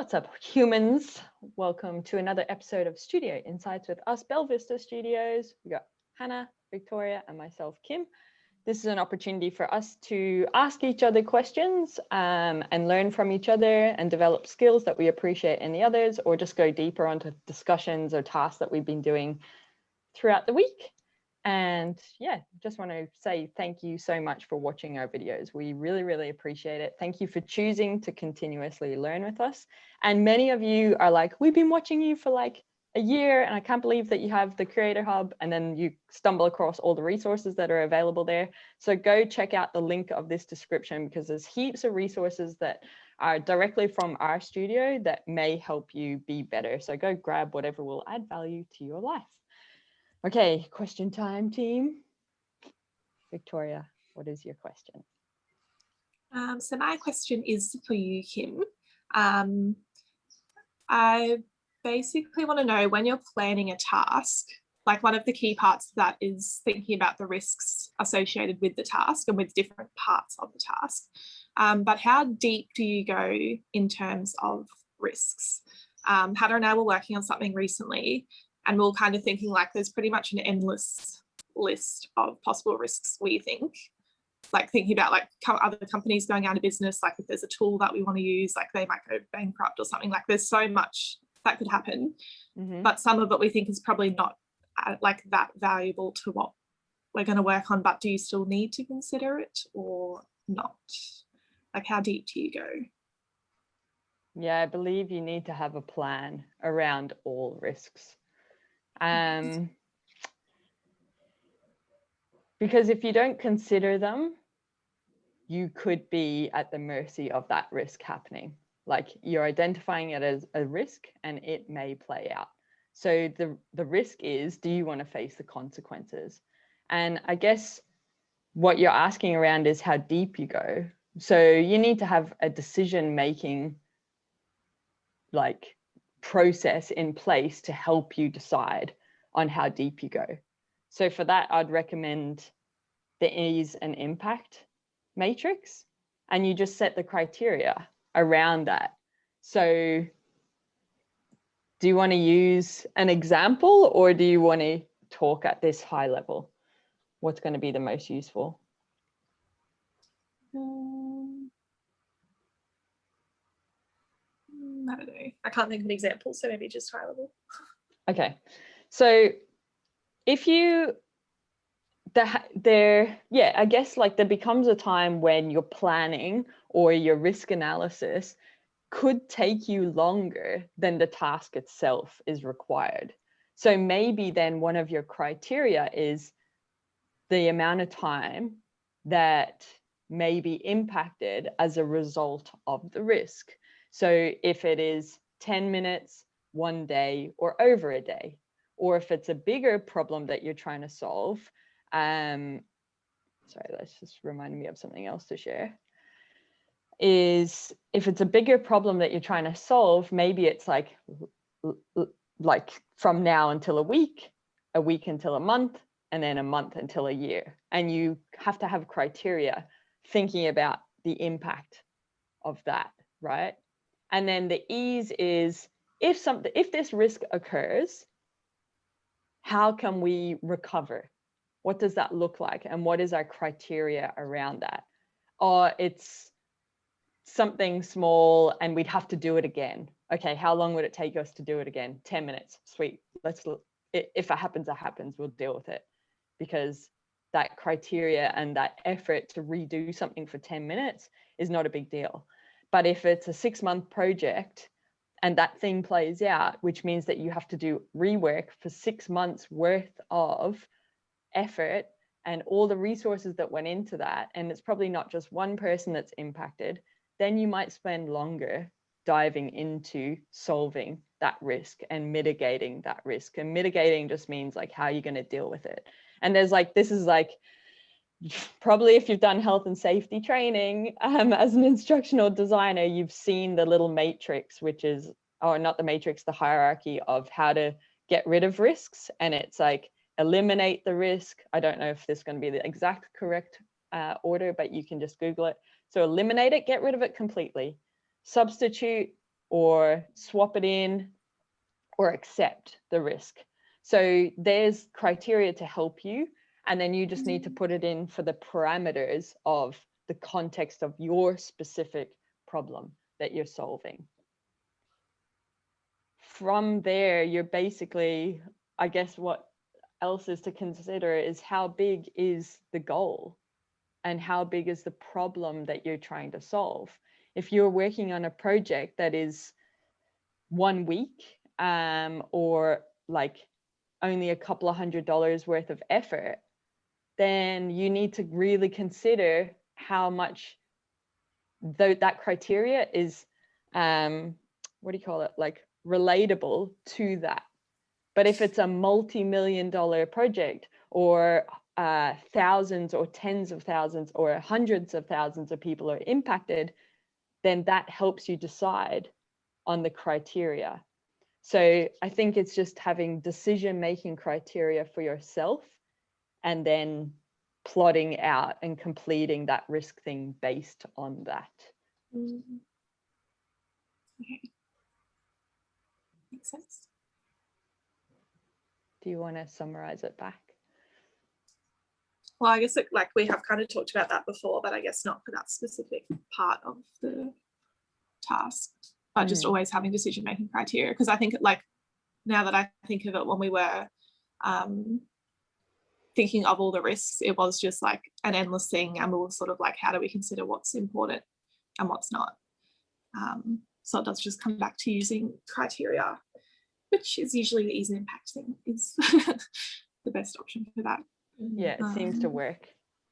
What's up, humans? Welcome to another episode of Studio Insights with us, Belvista Studios. We got Hannah, Victoria, and myself, Kim. This is an opportunity for us to ask each other questions and learn from each other and develop skills that we appreciate in the others, or just go deeper onto discussions or tasks that we've been doing throughout the week. And yeah, just want to say thank you so much for watching our videos. We really, really appreciate it. Thank you for choosing to continuously learn with us. And many of you are like, we've been watching you for like a year and I can't believe that you have the Creator Hub, and then you stumble across all the resources that are available there. So go check out the link of this description, because there's heaps of resources that are directly from our studio that may help you be better. So go grab whatever will add value to your life. Okay, question time, team. Victoria, what is your question? So my question is for you, Kim. I basically want to know, when you're planning a task, like one of the key parts of that is thinking about the risks associated with the task and with different parts of the task. But how deep do you go in terms of risks? Hannah and I were working on something recently, and we were kind of thinking like there's pretty much an endless list of possible risks, we think. Like thinking about like other companies going out of business, like if there's a tool that we want to use, like they might go bankrupt or something. Like there's so much that could happen, but some of it we think is probably not like that valuable to what we're going to work on. But do you still need to consider it or not? Like how deep do you go? Yeah, I believe you need to have a plan around all risks. Because if you don't consider them, you could be at the mercy of that risk happening. Like you're identifying it as a risk and it may play out. So the risk is, do you want to face the consequences? And I guess what you're asking around is how deep you go. So you need to have a decision-making like process in place to help you decide on how deep you go. So for that, I'd recommend the ease and impact matrix, and you just set the criteria around that. So do you want to use an example, or do you want to talk at this high level? What's going to be the most useful? I don't know. I can't think of an example, so maybe just high level. Okay, so if you I guess like there becomes a time when your planning or your risk analysis could take you longer than the task itself is required. So maybe then one of your criteria is the amount of time that may be impacted as a result of the risk. So if it is 10 minutes, 1 day, or over a day, or if it's a bigger problem that you're trying to solve, sorry, that's just reminding me of something else to share, is if it's a bigger problem that you're trying to solve, maybe it's like from now until a week until a month, and then a month until a year. And you have to have criteria thinking about the impact of that, right? And then the ease is, if this risk occurs, how can we recover? What does that look like? And what is our criteria around that? Or it's something small and we'd have to do it again. Okay, how long would it take us to do it again? 10 minutes, sweet. Let's look. If it happens, it happens, we'll deal with it. Because that criteria and that effort to redo something for 10 minutes is not a big deal. But if it's a 6-month project and that thing plays out, which means that you have to do rework for 6 months worth of effort and all the resources that went into that, and it's probably not just one person that's impacted, then you might spend longer diving into solving that risk and mitigating that risk. And mitigating just means like how you're going to deal with it. And there's like, this is like, probably if you've done health and safety training as an instructional designer, you've seen the little matrix, which is, or not the matrix, the hierarchy of how to get rid of risks. And it's like, eliminate the risk. I don't know if this is going to be the exact correct order, but you can just Google it. So eliminate it, get rid of it completely. Substitute, or swap it in, or accept the risk. So there's criteria to help you, and then you just need to put it in for the parameters of the context of your specific problem that you're solving. From there, you're basically, I guess what else is to consider is how big is the goal and how big is the problem that you're trying to solve. If you're working on a project that is 1 week, or like only a couple of $100 worth of effort, then you need to really consider how much that criteria is, what do you call it, like relatable to that. But if it's a multi-million-dollar project, or thousands or tens of thousands or hundreds of thousands of people are impacted, then that helps you decide on the criteria. So I think it's just having decision-making criteria for yourself, and then plotting out and completing that risk thing based on that. Okay. Makes sense. Do you want to summarize it back? Well, I guess like we have kind of talked about that before, but I guess not for that specific part of the task, but just always having decision-making criteria. Because I think like now that I think of it, when we were thinking of all the risks, it was just like an endless thing, and we were sort of like, how do we consider what's important and what's not? So it does just come back to using criteria, which is usually the easy impact thing is the best option for that. Yeah, it seems to work.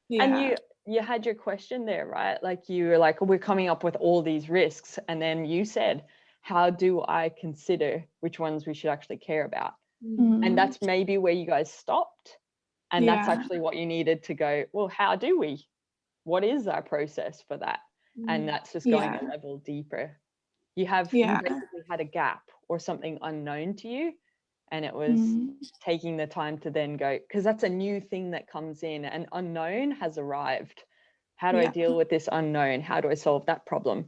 Yeah. And you had your question there, right? Like you were like, we're coming up with all these risks, and then you said, how do I consider which ones we should actually care about? And that's maybe where you guys stopped, and that's actually what you needed to go, well, how do we, what is our process for that? And that's just going a level deeper. You basically had a gap or something unknown to you, and it was taking the time to then go, because that's a new thing that comes in, and unknown has arrived. How do I deal with this unknown? How do I solve that problem?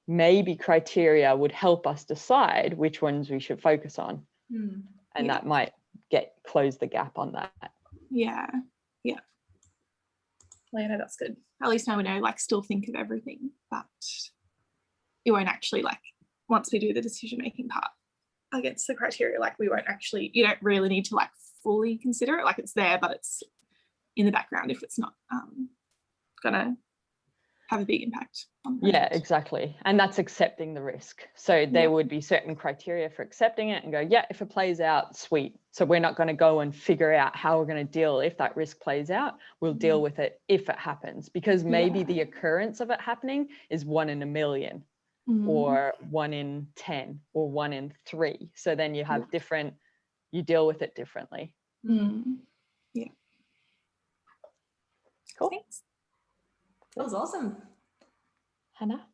Maybe criteria would help us decide which ones we should focus on. And that might close the gap on that. Yeah. Well, yeah, that's good. At least now we know, like, still think of everything, but it won't actually, like, once we do the decision-making part against the criteria, like, we won't actually, you don't really need to, like, fully consider it. Like, it's there, but it's in the background if it's not gonna have a big impact on the project. Yeah, exactly. And that's accepting the risk. So there would be certain criteria for accepting it and go, yeah, if it plays out, sweet. So we're not going to go and figure out how we're going to deal if that risk plays out. We'll deal with it if it happens, because maybe the occurrence of it happening is 1 in a million or 1 in 10 or 1 in 3. So then you have different, you deal with it differently. Yeah. Cool. Thanks. That was awesome. Hannah?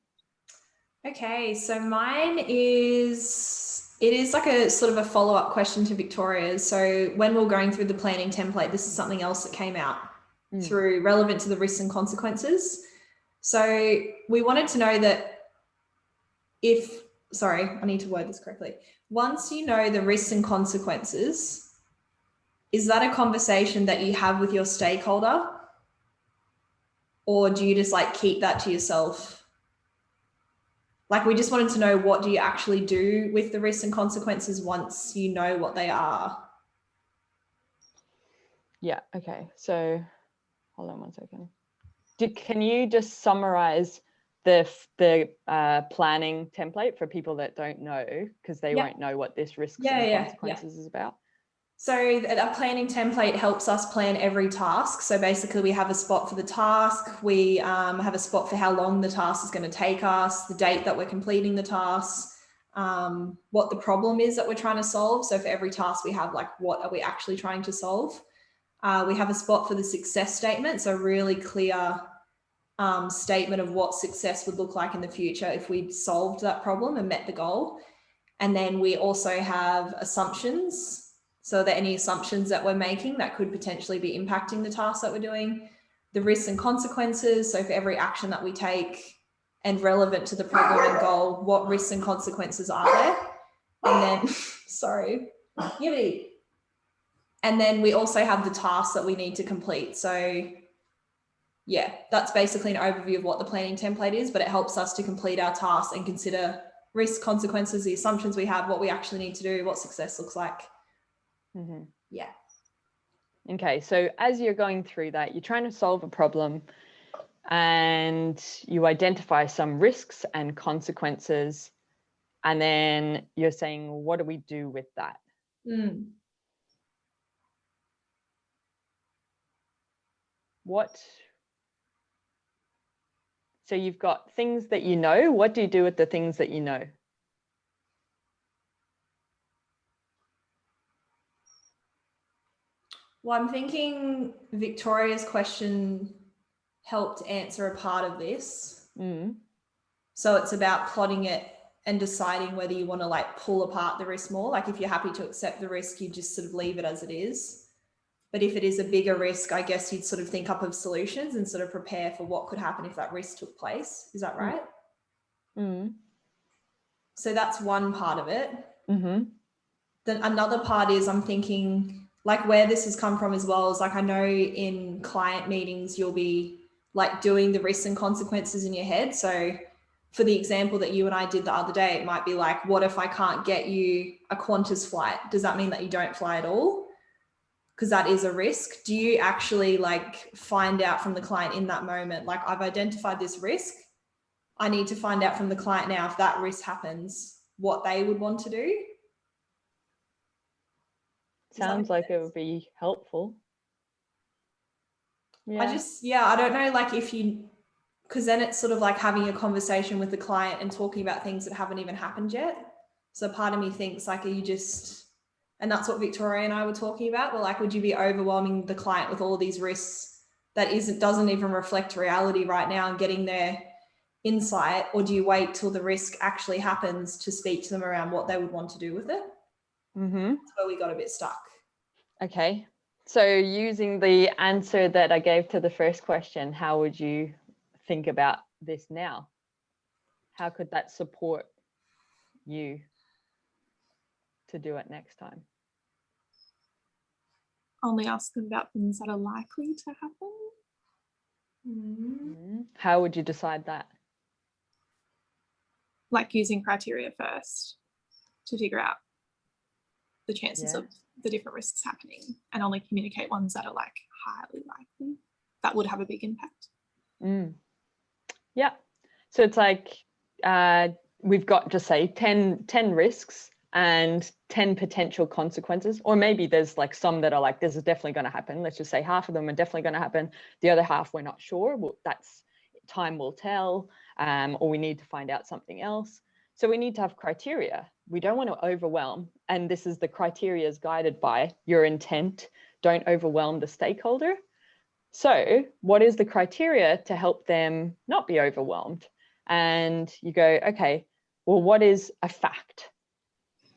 Okay, so mine is like a sort of a follow-up question to Victoria's. So when we were going through the planning template, this is something else that came out through relevant to the risks and consequences. So we wanted to know that I need to word this correctly. Once you know the risks and consequences, is that a conversation that you have with your stakeholder? Or do you just like keep that to yourself? Like, we just wanted to know, what do you actually do with the risks and consequences once you know what they are? Yeah, okay. So hold on one second. Can you just summarize the planning template for people that don't know, because they won't know what this risks and consequences is about? So a planning template helps us plan every task. So basically we have a spot for the task. We have a spot for how long the task is going to take us, the date that we're completing the task, what the problem is that we're trying to solve. So for every task we have, like, what are we actually trying to solve? We have a spot for the success statement. So a really clear statement of what success would look like in the future if we solved that problem and met the goal. And then we also have assumptions. So are there any assumptions that we're making that could potentially be impacting the task that we're doing? The risks and consequences. So for every action that we take, and relevant to the problem and goal, what risks and consequences are there? And then, sorry, Yibby. And then we also have the tasks that we need to complete. So yeah, that's basically an overview of what the planning template is, but it helps us to complete our tasks and consider risk, consequences, the assumptions we have, what we actually need to do, what success looks like. Mm-hmm. Yeah. Okay, so as you're going through that, you're trying to solve a problem and you identify some risks and consequences, and then you're saying, what do we do with that? So you've got things that you know. What do you do with the things that you know? Well, I'm thinking Victoria's question helped answer a part of this. So it's about plotting it and deciding whether you want to like pull apart the risk more. Like if you're happy to accept the risk, you just sort of leave it as it is. But if it is a bigger risk, I guess you'd sort of think up of solutions and sort of prepare for what could happen if that risk took place. Is that right? So that's one part of it. Then another part is I'm thinking like where this has come from as well is like I know in client meetings you'll be like doing the risks and consequences in your head. So for the example that you and I did the other day, it might be like, what if I can't get you a Qantas flight? Does that mean that you don't fly at all? Because that is a risk. Do you actually like find out from the client in that moment, like I've identified this risk, I need to find out from the client now if that risk happens, what they would want to do? Sounds like it would be helpful. Yeah. I don't know, like if you, because then it's sort of like having a conversation with the client and talking about things that haven't even happened yet. So part of me thinks like, are you just, and that's what Victoria and I were talking about. Well, like, would you be overwhelming the client with all of these risks that doesn't even reflect reality right now and getting their insight? Or do you wait till the risk actually happens to speak to them around what they would want to do with it? That's where we got a bit stuck. Okay. So using the answer that I gave to the first question, how would you think about this now? How could that support you to do it next time? Only ask them about things that are likely to happen. How would you decide that? Like using criteria first to figure out the chances of the different risks happening and only communicate ones that are like highly likely that would have a big impact. Yeah. So it's like we've got, just say 10 risks and 10 potential consequences, or maybe there's like some that are like, this is definitely going to happen. Let's just say half of them are definitely going to happen. The other half, we're not sure. Well, that's time will tell, or we need to find out something else. So we need to have criteria. We don't want to overwhelm. And this is the criteria is guided by your intent. Don't overwhelm the stakeholder. So what is the criteria to help them not be overwhelmed? And you go, okay, well, what is a fact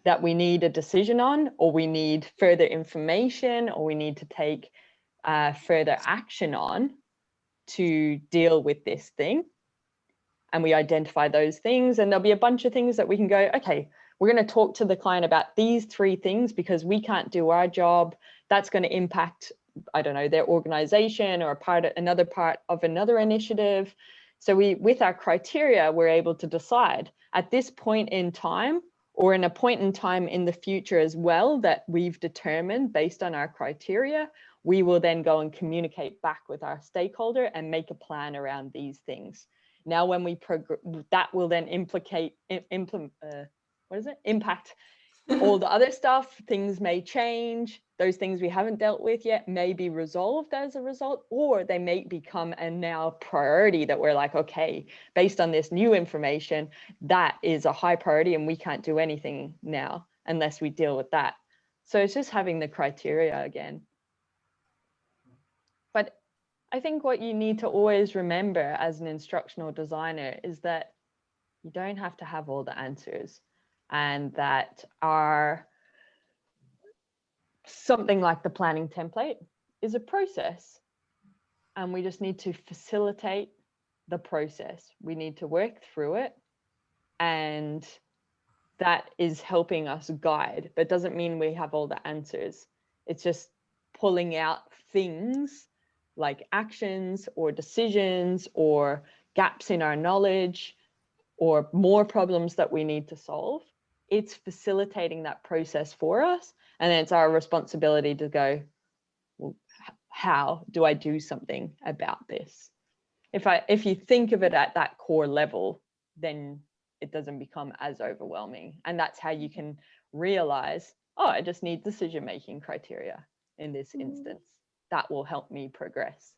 that we need a decision on, or we need further information, or we need to take further action on to deal with this thing? And we identify those things, and there'll be a bunch of things that we can go, okay, we're going to talk to the client about these 3 things because we can't do our job. That's going to impact, I don't know, their organization or another part of another initiative. So with our criteria, we're able to decide at this point in time, or in a point in time in the future as well, that we've determined based on our criteria, we will then go and communicate back with our stakeholder and make a plan around these things. Now, when we that will then impact all the other stuff. Things may change. Those things we haven't dealt with yet may be resolved as a result, or they may become a now priority that we're like, okay, based on this new information, that is a high priority and we can't do anything now unless we deal with that. So it's just having the criteria again. But I think what you need to always remember as an instructional designer is that you don't have to have all the answers, and that something like the planning template is a process, and we just need to facilitate the process. We need to work through it, and that is helping us guide, but doesn't mean we have all the answers. It's just pulling out things like actions or decisions or gaps in our knowledge or more problems that we need to solve. It's facilitating that process for us. And then it's our responsibility to go, well, how do I do something about this? If you think of it at that core level, then it doesn't become as overwhelming. And that's how you can realize, oh, I just need decision-making criteria in this instance. That will help me progress.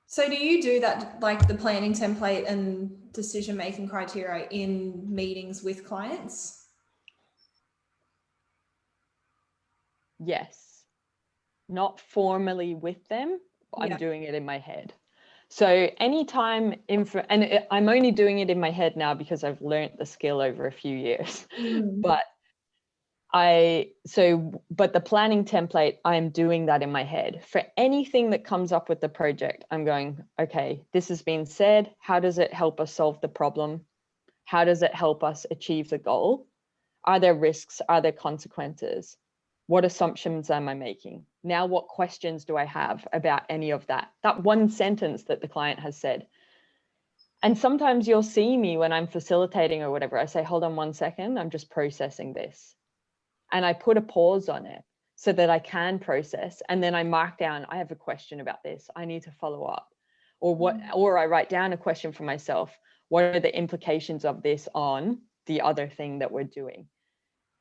So do you do that, like the planning template and decision-making criteria, in meetings with clients? Yes, not formally with them, but Yeah. I'm doing it in my head. So anytime I'm only doing it in my head now because I've learned the skill over a few years. But the planning template, I'm doing that in my head. For anything that comes up with the project, I'm going, okay, this has been said. How does it help us solve the problem? How does it help us achieve the goal? Are there risks? Are there consequences? What assumptions am I making? Now, what questions do I have about any of that? That one sentence that the client has said. And sometimes you'll see me when I'm facilitating or whatever, I say, hold on 1 second, I'm just processing this. And I put a pause on it so that I can process. And then I mark down, I have a question about this, I need to follow up. Or I write down a question for myself. What are the implications of this on the other thing that we're doing?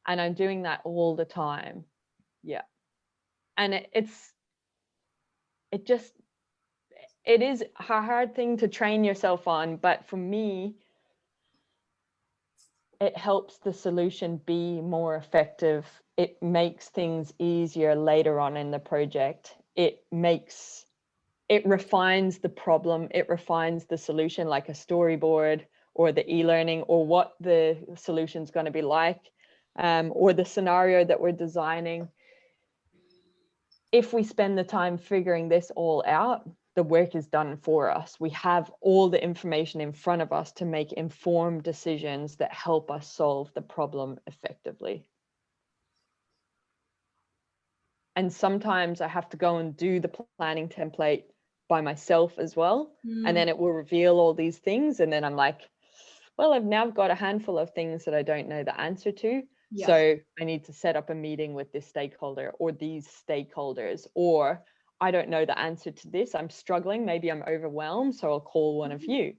And I'm doing that all the time. Yeah. And it is a hard thing to train yourself on, but for me, it helps the solution be more effective. It makes things easier later on in the project. It refines the problem. It refines the solution, like a storyboard or the e-learning, or what the solution's going to be like, or the scenario that we're designing. If we spend the time figuring this all out, the work is done for us. We have all the information in front of us to make informed decisions that help us solve the problem effectively. And sometimes I have to go and do the planning template by myself as well. And then it will reveal all these things. And then I'm like, well, I've now got a handful of things that I don't know the answer to. Yeah. So I need to set up a meeting with this stakeholder or these stakeholders, or I don't know the answer to this. I'm struggling. Maybe I'm overwhelmed. So I'll call one of you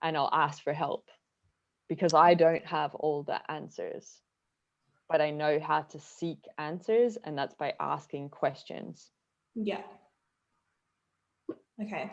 and I'll ask for help because I don't have all the answers, but I know how to seek answers. And that's by asking questions. Yeah. Okay.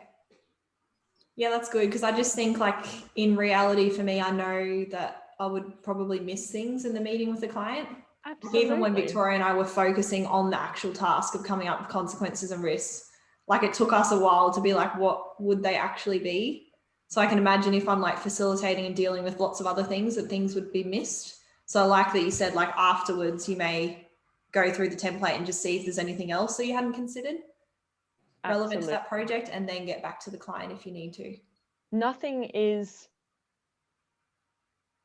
Yeah, that's good. Because I just think, like, in reality for me, I know that I would probably miss things in the meeting with the client. Absolutely. Even when Victoria and I were focusing on the actual task of coming up with consequences and risks, like, it took us a while to be like, what would they actually be? So I can imagine if I'm like facilitating and dealing with lots of other things, that things would be missed. So I like that you said, like, afterwards you may go through the template and just see if there's anything else that you hadn't considered relevant to that project, and then get back to the client if you need to. Nothing is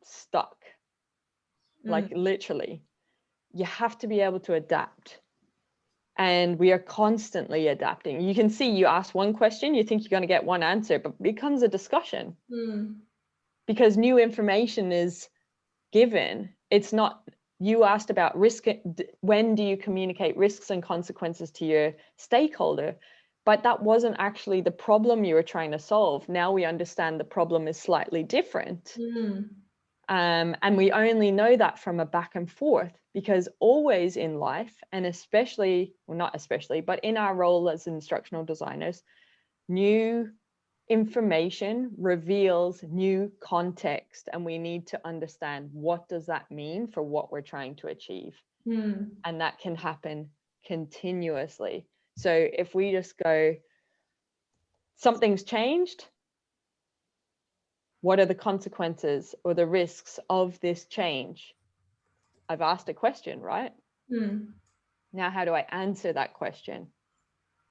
stuck. Like, literally, you have to be able to adapt. And we are constantly adapting. You can see, you ask one question, you think you're going to get one answer, but it becomes a discussion because new information is given. It's not, you asked about risk. When do you communicate risks and consequences to your stakeholder? But that wasn't actually the problem you were trying to solve. Now we understand the problem is slightly different. And we only know that from a back and forth, because always in life, and especially, well, not especially, but in our role as instructional designers, new information reveals new context, and we need to understand, what does that mean for what we're trying to achieve? And that can happen continuously. So if we just go, something's changed, what are the consequences or the risks of this change? I've asked a question, right? Now, how do I answer that question?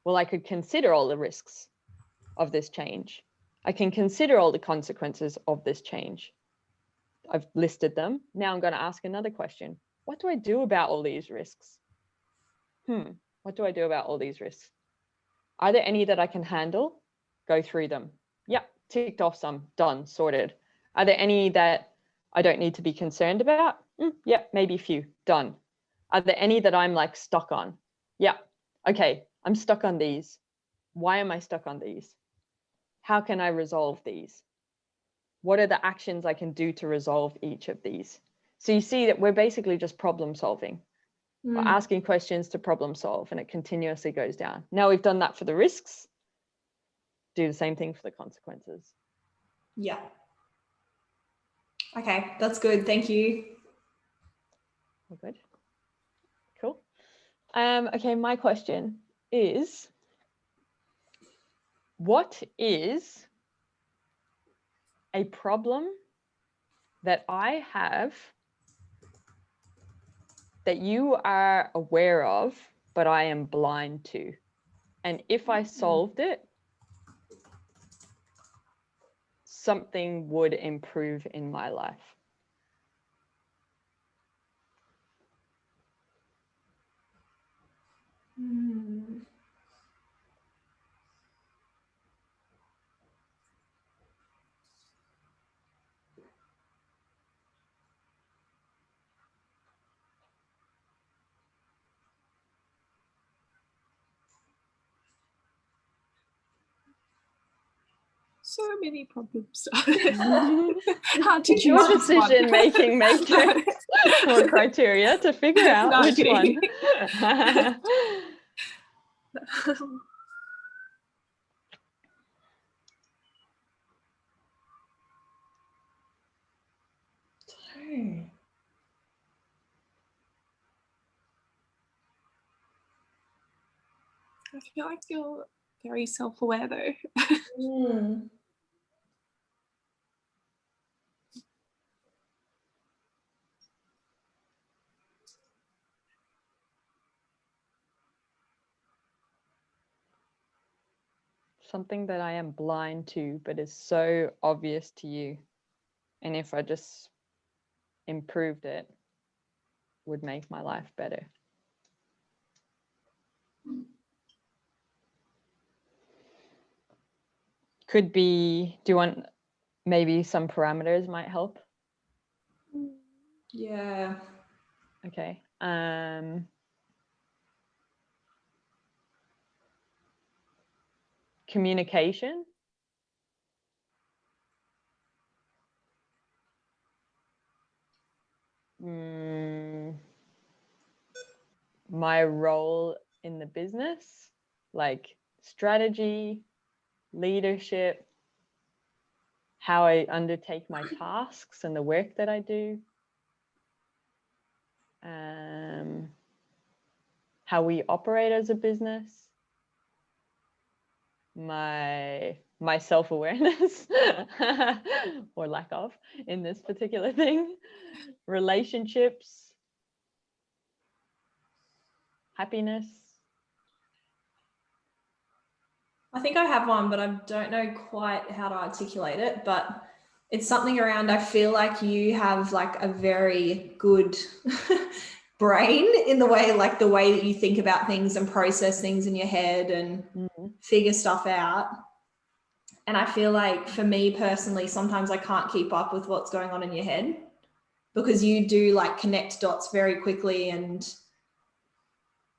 Well, I could consider all the risks of this change. I can consider all the consequences of this change. I've listed them. Now I'm going to ask another question. What do I do about all these risks? What do I do about all these risks? Are there any that I can handle? Go through them. Yep, ticked off some, done, sorted. Are there any that I don't need to be concerned about? Yep, maybe a few, done. Are there any that I'm like stuck on? Yeah, okay, I'm stuck on these. Why am I stuck on these? How can I resolve these? What are the actions I can do to resolve each of these? So you see that we're basically just problem solving. We're asking questions to problem solve, and it continuously goes down. Now we've done that for the risks. Do the same thing for the consequences. Yeah. Okay, that's good. Thank you. All good. Cool. Okay, my question is, what is a problem that I have that you are aware of, but I am blind to? And if I solved it, something would improve in my life. So many problems. Hard to It's your choose one. decision-making matrix or criteria to figure out No, which kidding. one. I feel like you're very self-aware though. Something that I am blind to, but is so obvious to you. And if I just improved it, would make my life better. Could be, do you want, maybe some parameters might help? Yeah. Okay. Communication. My role in the business, like strategy, leadership, how I undertake my tasks and the work that I do, how we operate as a business, my self-awareness or lack of in this particular thing, relationships, happiness. I think I have one, but I don't know quite how to articulate it, but it's something around, I feel like you have like a very good brain in the way, like the way that you think about things and process things in your head and figure stuff out. And I feel like for me personally, sometimes I can't keep up with what's going on in your head because you do like connect dots very quickly and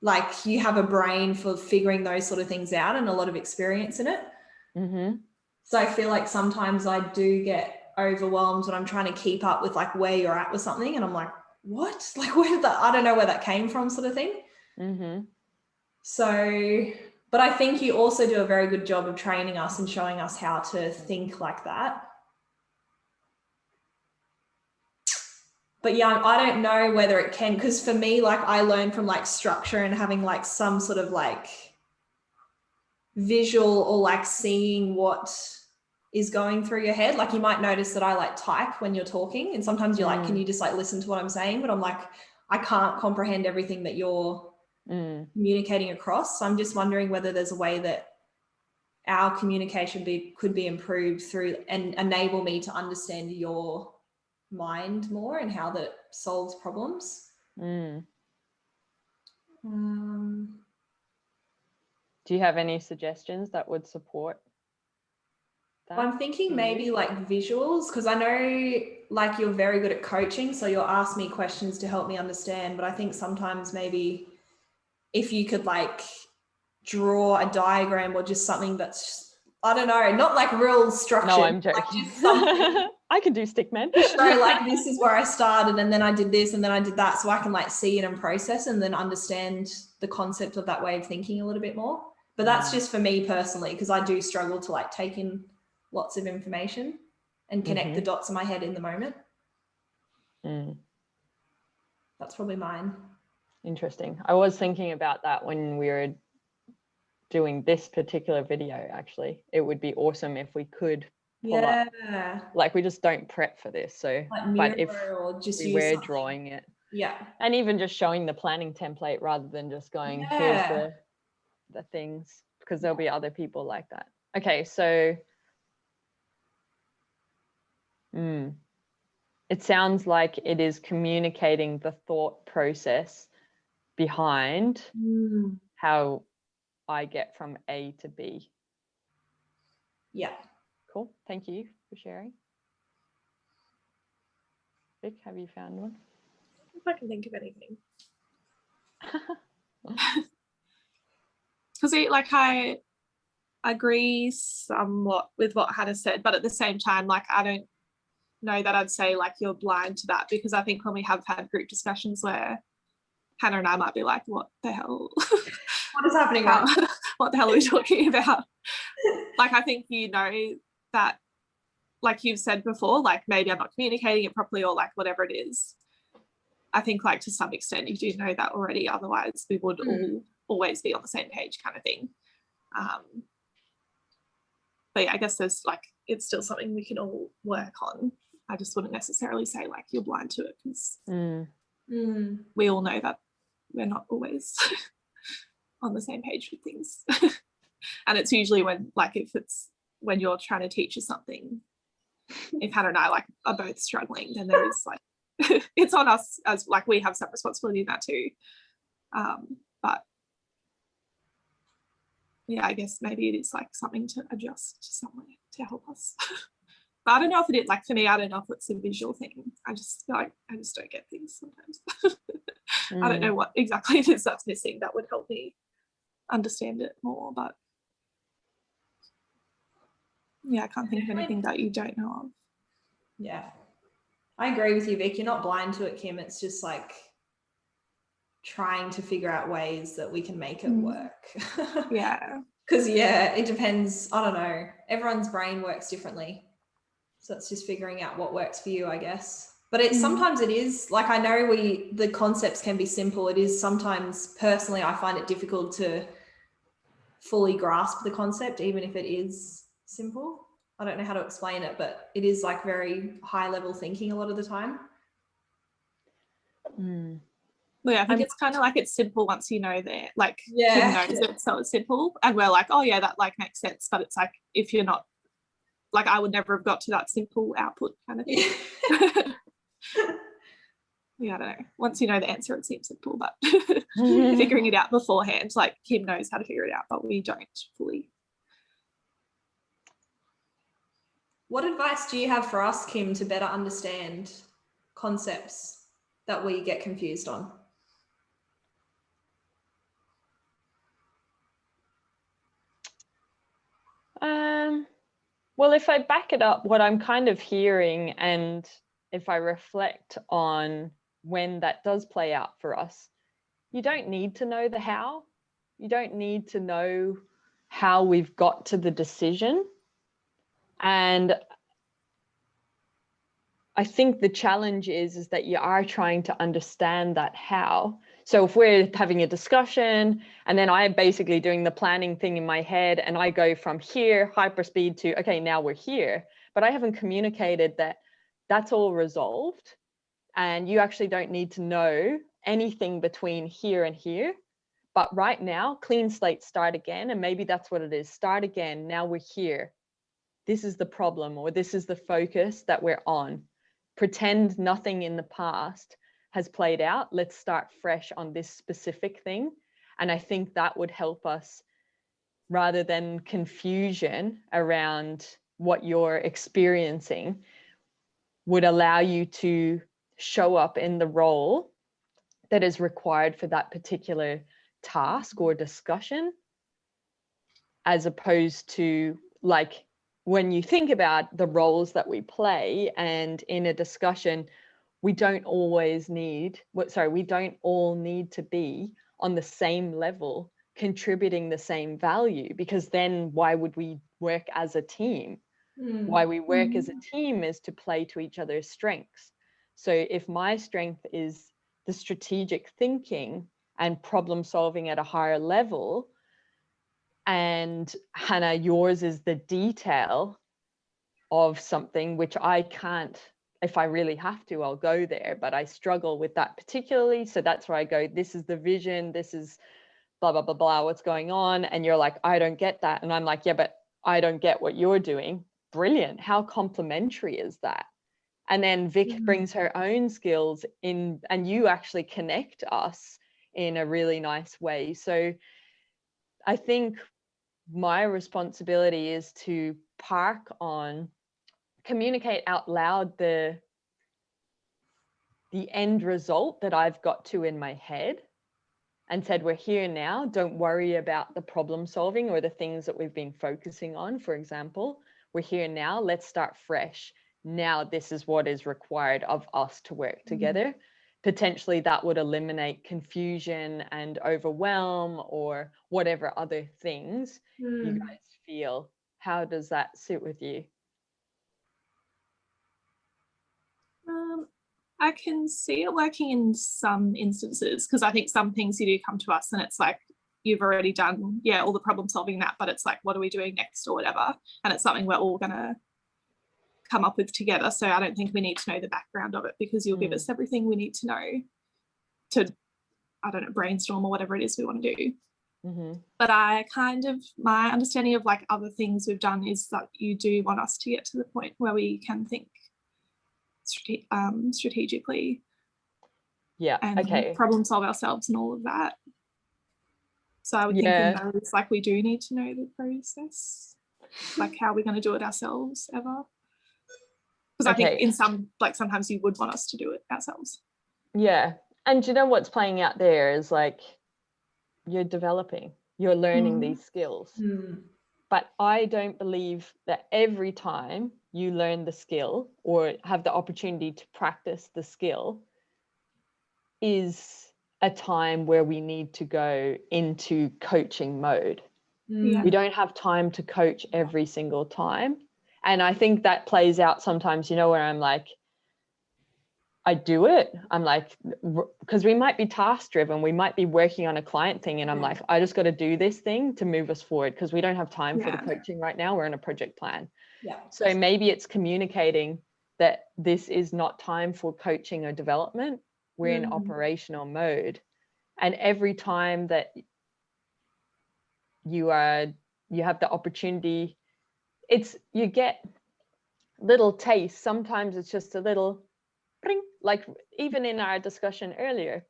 like you have a brain for figuring those sort of things out and a lot of experience in it. So I feel like sometimes I do get overwhelmed when I'm trying to keep up with like where you're at with something and I'm like, what? Like where did that, I don't know where that came from sort of thing. So, but I think you also do a very good job of training us and showing us how to think like that. But yeah, I don't know whether it can, because for me, like I learned from like structure and having like some sort of like visual or like seeing what is going through your head. Like you might notice that I like type when you're talking and sometimes you're like, can you just like listen to what I'm saying? But I'm like, I can't comprehend everything that you're communicating across. So I'm just wondering whether there's a way that our communication could be improved through and enable me to understand your mind more and how that solves problems. Do you have any suggestions that would support that? I'm thinking maybe like visuals, because I know like you're very good at coaching, so you'll ask me questions to help me understand, but I think sometimes maybe if you could like draw a diagram or just something that's, I don't know, not like real structured. No, I'm joking. Like just something I could do stickman. So like this is where I started and then I did this and then I did that, so I can like see it and process and then understand the concept of that way of thinking a little bit more. But that's just for me personally, because I do struggle to like take in lots of information and connect the dots in my head in the moment. That's probably mine. Interesting. I was thinking about that when we were doing this particular video. Actually, it would be awesome if we could pull up, like we just don't prep for this, so like but if or just we were drawing it, and even just showing the planning template rather than just going here's the things, because there'll be other people like that. Okay, so it sounds like it is communicating the thought process behind how I get from A to B. Yeah. Cool. Thank you for sharing. Vic, have you found one? If I can think of anything. Because like I agree somewhat with what Hannah said, but at the same time, like I don't know that I'd say like you're blind to that, because I think when we have had group discussions where Hannah and I might be like, what the hell? What is happening right now? What the hell are we talking about? Like, I think you know that, like you've said before, like maybe I'm not communicating it properly or like whatever it is. I think like to some extent you do know that already, otherwise we would all always be on the same page kind of thing. But yeah, I guess there's like, it's still something we can all work on. I just wouldn't necessarily say like you're blind to it, because we all know that we're not always on the same page with things. And it's usually when like if it's when you're trying to teach us something, if Hannah and I like are both struggling, then there is like it's on us as like we have some responsibility in that too. But yeah, I guess maybe it is like something to adjust somewhere to help us. But I don't know if it is, like for me, I don't know if it's a visual thing. I just feel like I just don't get things sometimes. I don't know what exactly it is that's missing that would help me understand it more, but yeah, I can't think of anything that you don't know of. Yeah, I agree with you, Vic. You're not blind to it, Kim. It's just like trying to figure out ways that we can make it work. Yeah. Because yeah, it depends. I don't know. Everyone's brain works differently. So it's just figuring out what works for you, I guess. But it's sometimes it is like, I know the concepts can be simple. It is sometimes, personally, I find it difficult to fully grasp the concept, even if it is simple. I don't know how to explain it, but it is like very high level thinking a lot of the time. Well, yeah, I think it's kind of like it's simple once you know that, like Kim knows it, so it's simple, and we're like, oh yeah, that like makes sense. But it's like if you're not, like I would never have got to that simple output kind of thing. Yeah, I don't know. Once you know the answer, it seems simple, but figuring it out beforehand, like Kim knows how to figure it out, but we don't fully. What advice do you have for us, Kim, to better understand concepts that we get confused on? Well, if I back it up, what I'm kind of hearing, and if I reflect on when that does play out for us, you don't need to know the how. You don't need to know how we've got to the decision. And I think the challenge is that you are trying to understand that how. So if we're having a discussion and then I'm basically doing the planning thing in my head and I go from here, hyperspeed to, okay, now we're here, but I haven't communicated that that's all resolved and you actually don't need to know anything between here and here. But right now, clean slate, start again. And maybe that's what it is. Start again. Now we're here. This is the problem, or this is the focus that we're on. Pretend nothing in the past has played out. Let's start fresh on this specific thing. And I think that would help us, rather than confusion around what you're experiencing, would allow you to show up in the role that is required for that particular task or discussion, as opposed to, like, when you think about the roles that we play, and in a discussion, we don't all need to be on the same level, contributing the same value, because then why would we work as a team? Why we work as a team is to play to each other's strengths. So if my strength is the strategic thinking and problem solving at a higher level, and Hannah, yours is the detail of something, which I can't, if I really have to, I'll go there, but I struggle with that particularly. So that's where I go, this is the vision, this is blah, blah, blah, blah, what's going on. And you're like, I don't get that. And I'm like, yeah, but I don't get what you're doing. Brilliant. How complementary is that? And then Vic brings her own skills in, and you actually connect us in a really nice way. So I think my responsibility is to communicate out loud the end result that I've got to in my head, and said, we're here now. Don't worry about the problem solving or the things that we've been focusing on. For example, we're here now. Let's start fresh. Now, this is what is required of us to work together. Potentially that would eliminate confusion and overwhelm, or whatever other things you guys feel. How does that sit with you? I can see it working in some instances, because I think some things you do come to us and it's like, you've already done, all the problem solving that, but it's like, what are we doing next or whatever? And it's something we're all going to come up with together. So I don't think we need to know the background of it, because you'll give us everything we need to know to, I don't know, brainstorm or whatever it is we want to do. But my understanding of like other things we've done is that you do want us to get to the point where we can think strategically, and problem solve ourselves and all of that. So I would think in those, like, we do need to know the process, like how we're going to do it ourselves ever, because I think in some, like, sometimes you would want us to do it ourselves. And you know what's playing out there is, like, you're developing, you're learning these skills, but I don't believe that every time you learn the skill or have the opportunity to practice the skill is a time where we need to go into coaching mode. We don't have time to coach every single time. And I think that plays out sometimes, you know, where I'm like, I do it. I'm like, because we might be task driven, we might be working on a client thing, and I'm like, I just got to do this thing to move us forward, because we don't have time for the coaching right now. We're in a project plan. So maybe it's communicating that this is not time for coaching or development. We're in operational mode. And every time that you have the opportunity, you get little tastes. Sometimes it's just a little ring, like even in our discussion earlier,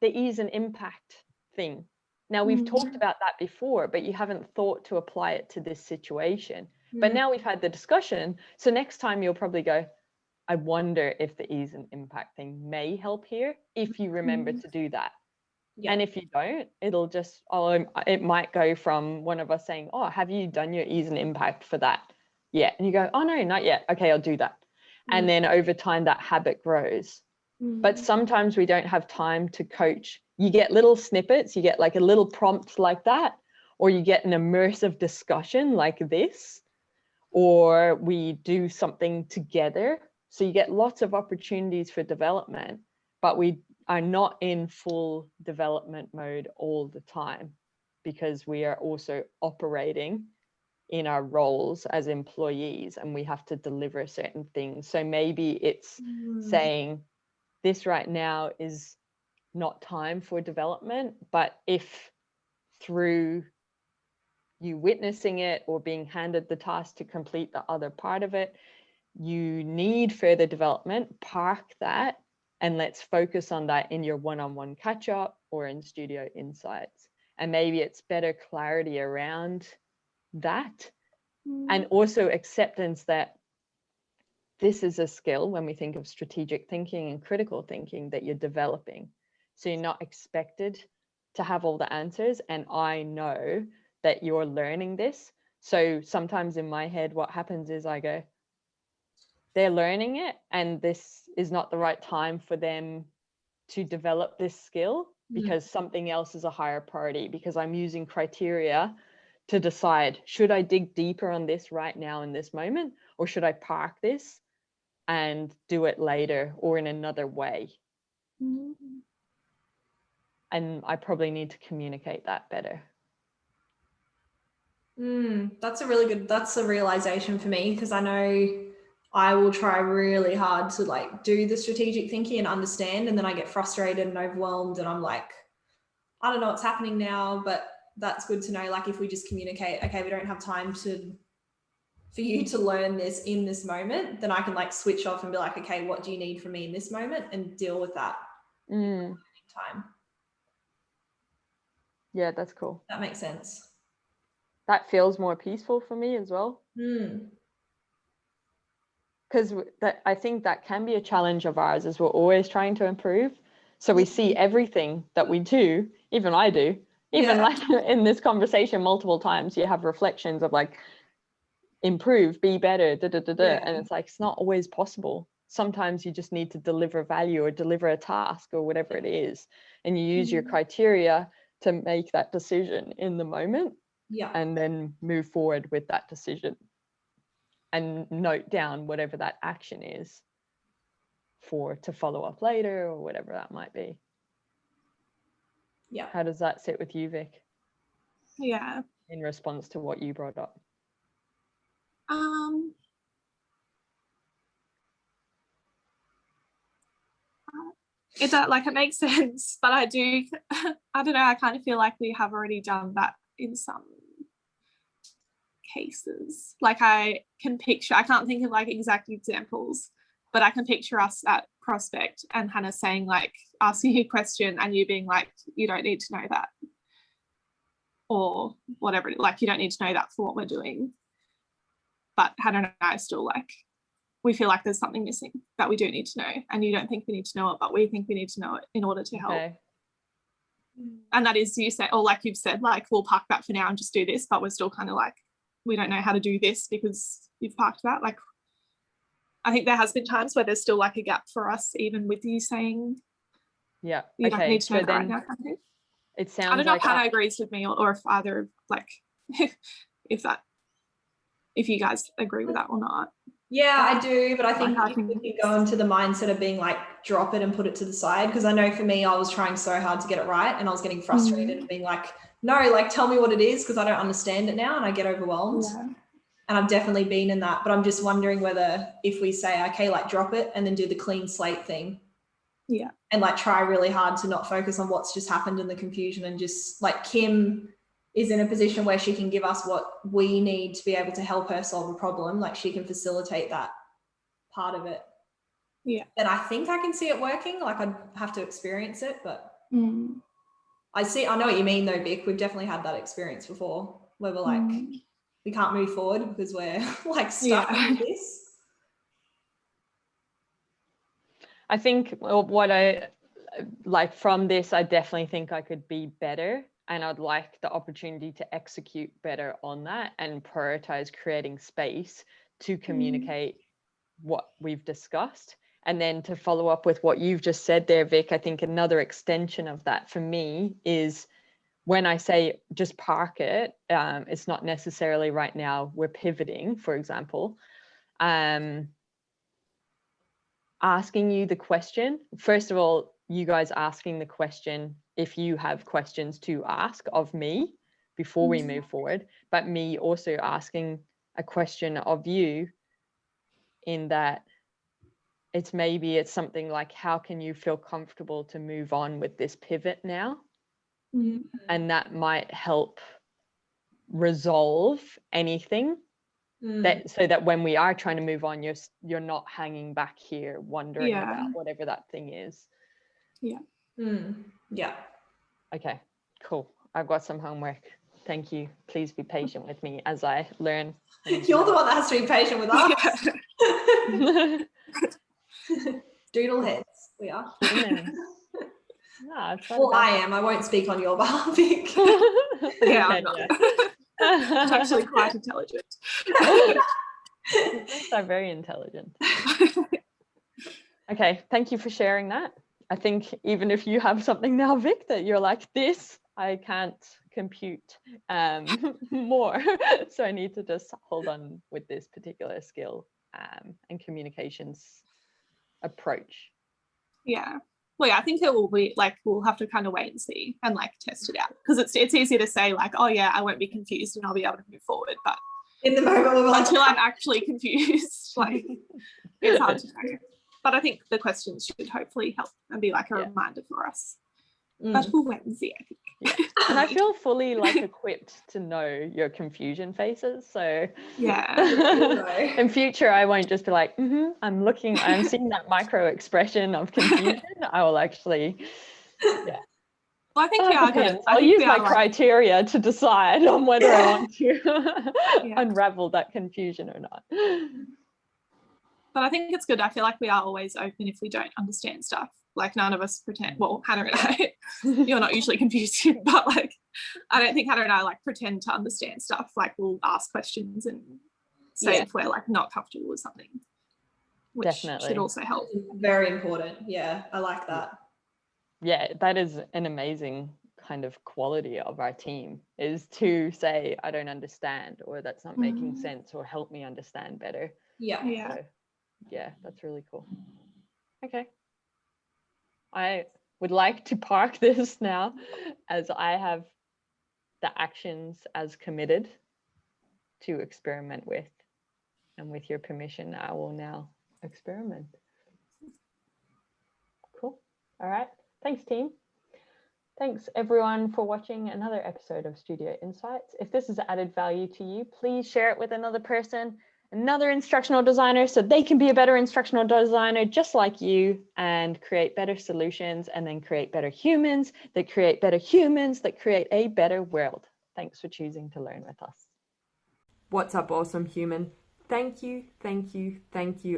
the ease and impact thing. Now, we've talked about that before, but you haven't thought to apply it to this situation. But now we've had the discussion. So next time you'll probably go, I wonder if the ease and impact thing may help here, if you remember to do that. And if you don't, it'll just, it might go from one of us saying, oh, have you done your ease and impact for that yet? And you go, oh, no, not yet. Okay, I'll do that. And then over time, that habit grows. But sometimes we don't have time to coach. You get little snippets, you get like a little prompt like that, or you get an immersive discussion like this, or we do something together. So you get lots of opportunities for development, but we are not in full development mode all the time, because we are also operating in our roles as employees, and we have to deliver certain things. So maybe it's saying this right now is not time for development, but if through you witnessing it or being handed the task to complete the other part of it. You need further development, park that, and let's focus on that in your one-on-one catch-up or in Studio Insights. And maybe it's better clarity around that. And also acceptance that this is a skill when we think of strategic thinking and critical thinking that you're developing. So you're not expected to have all the answers. And I know that you're learning this. So sometimes in my head, what happens is I go, they're learning it and this is not the right time for them to develop this skill because something else is a higher priority, because I'm using criteria to decide, should I dig deeper on this right now in this moment, or should I park this and do it later or in another way? And I probably need to communicate that better. That's a realization for me, because I know I will try really hard to like do the strategic thinking and understand, and then I get frustrated and overwhelmed and I'm like, I don't know what's happening now. But that's good to know, like if we just communicate, okay, we don't have time for you to learn this in this moment, then I can like switch off and be like, okay, what do you need from me in this moment, and deal with that in time. Yeah, that's cool. That makes sense. That feels more peaceful for me as well. Because I think that can be a challenge of ours, is we're always trying to improve. So we see everything that we do, even I do, even like in this conversation multiple times, you have reflections of like, improve, be better, and it's like, it's not always possible. Sometimes you just need to deliver value or deliver a task or whatever it is, and you use your criteria to make that decision in the moment, and then move forward with that decision and note down whatever that action is to follow up later or whatever that might be. How does that sit with you, Vic? In response to what you brought up? It makes sense, but I don't know, I kind of feel like we have already done that in some cases. Like I can't think of like exact examples, but I can picture us at Prospect and Hannah saying, like, asking you a question and you being like, you don't need to know that, or whatever, like you don't need to know that for what we're doing. But Hannah and I still like, we feel like there's something missing that we do need to know, and you don't think we need to know it, but we think we need to know it in order to help. And that is, you say, or like you've said, like, we'll park that for now and just do this, but we're still kind of like, we don't know how to do this because you've parked that. Like, I think there has been times where there's still like a gap for us, even with you saying, you don't need to know that right now. It sounds, I don't know like if Hannah agrees with me, or if either, like, if you guys agree with that or not. Yeah, I do, but I think if we can go into the mindset of being like, drop it and put it to the side, because I know for me, I was trying so hard to get it right and I was getting frustrated and being like, no, like tell me what it is, because I don't understand it now and I get overwhelmed. And I've definitely been in that, but I'm just wondering whether if we say, okay, like drop it and then do the clean slate thing. And like try really hard to not focus on what's just happened in the confusion, and just like Kim is in a position where she can give us what we need to be able to help her solve a problem. Like she can facilitate that part of it. And I think I can see it working. Like I'd have to experience it, but I know what you mean though, Vic. We've definitely had that experience before where we're like, we can't move forward because we're like stuck in this. I think what I like from this, I definitely think I could be better, and I'd like the opportunity to execute better on that and prioritize creating space to communicate what we've discussed. And then to follow up with what you've just said there, Vic, I think another extension of that for me is when I say just park it, it's not necessarily right now we're pivoting, for example. Asking you the question, first of all, you guys asking the question if you have questions to ask of me before we move forward, but me also asking a question of you in that it's something like, how can you feel comfortable to move on with this pivot now? and that might help resolve anything that, so that when we are trying to move on, you're not hanging back here wondering about whatever that thing is. Yeah. Okay, cool. I've got some homework. Thank you. Please be patient with me as I learn. You're the one that has to be patient with us. Doodle heads, we are. Humans. No, well, I am. I won't speak on your behalf. Yeah, I'm not. I'm actually quite intelligent. Humans are very intelligent. Okay, thank you for sharing that. I think even if you have something now, Vic, that you're like, this, I can't compute more. So I need to just hold on with this particular skill and communications approach. Yeah. Well, yeah, I think it will be like, we'll have to kind of wait and see and like test it out, because it's easy to say like, oh yeah, I won't be confused and I'll be able to move forward, but in the moment until I'm actually confused, like it's hard to know. But I think the questions should hopefully help and be like a reminder for us. But we'll wait and see, I think. Yeah. And I feel fully like equipped to know your confusion faces. So yeah. in future, I won't just be like, I'm seeing that micro expression of confusion. I will actually, Well, I think we are good. I'll use my criteria to decide on whether I want to unravel that confusion or not. But I think it's good. I feel like we are always open if we don't understand stuff. Like none of us pretend, well, Hannah and I, you're not usually confused, but like, I don't think Hannah and I like pretend to understand stuff. Like we'll ask questions and say if we're like not comfortable with something, which should also help. Very important. Yeah, I like that. Yeah, that is an amazing kind of quality of our team, is to say, I don't understand, or that's not making sense, or help me understand better. Yeah. So, yeah, that's really cool. Okay. I would like to park this now, as I have the actions as committed to experiment with. And with your permission, I will now experiment. Cool. All right. Thanks, team. Thanks, everyone, for watching another episode of Studio Insights. If this has added value to you, please share it with another person, another instructional designer, so they can be a better instructional designer just like you and create better solutions, and then create better humans that create better humans that create a better world. Thanks for choosing to learn with us. What's up, awesome human? Thank you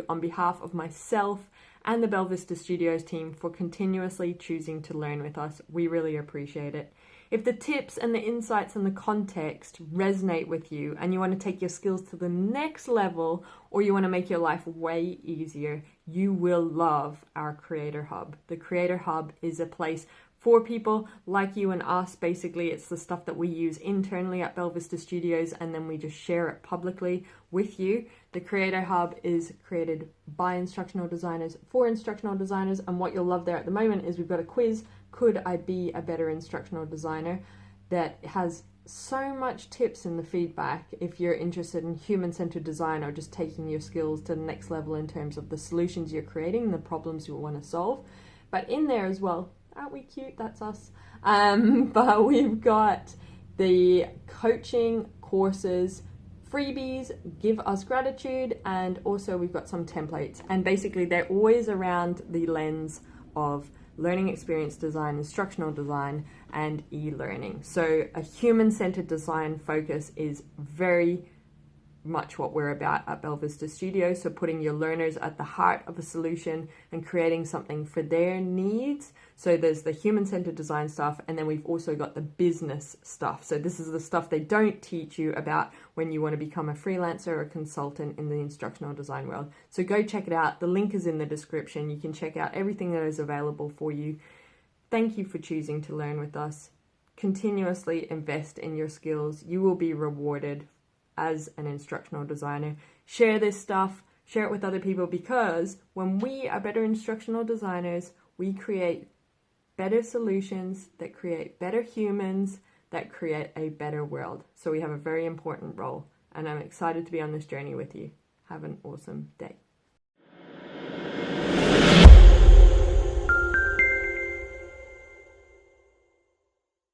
on behalf of myself and the Belvista Studios team for continuously choosing to learn with us. We really appreciate it. If the tips and the insights and the context resonate with you and you want to take your skills to the next level, or you want to make your life way easier, you will love our Creator Hub. The Creator Hub is a place for people like you and us. Basically, it's the stuff that we use internally at Belvista Studios, and then we just share it publicly with you. The Creator Hub is created by instructional designers for instructional designers, and what you'll love there at the moment is we've got a quiz, Could I Be a Better Instructional Designer, that has so much tips in the feedback if you're interested in human-centered design, or just taking your skills to the next level in terms of the solutions you're creating, the problems you want to solve. But in there as well, aren't we cute? That's us. But we've got the coaching courses, freebies, give us gratitude, and also we've got some templates. And basically they're always around the lens of learning experience design, instructional design, and e-learning. So a human-centered design focus is very much what we're about at Belvista Studios. So putting your learners at the heart of a solution and creating something for their needs. So there's the human-centered design stuff, and then we've also got the business stuff. So this is the stuff they don't teach you about when you want to become a freelancer or a consultant in the instructional design world. So go check it out. The link is in the description. You can check out everything that is available for you. Thank you for choosing to learn with us. Continuously invest in your skills. You will be rewarded as an instructional designer. Share this stuff, share it with other people, because when we are better instructional designers, we create better solutions that create better humans that create a better world. So we have a very important role, and I'm excited to be on this journey with you. Have an awesome day.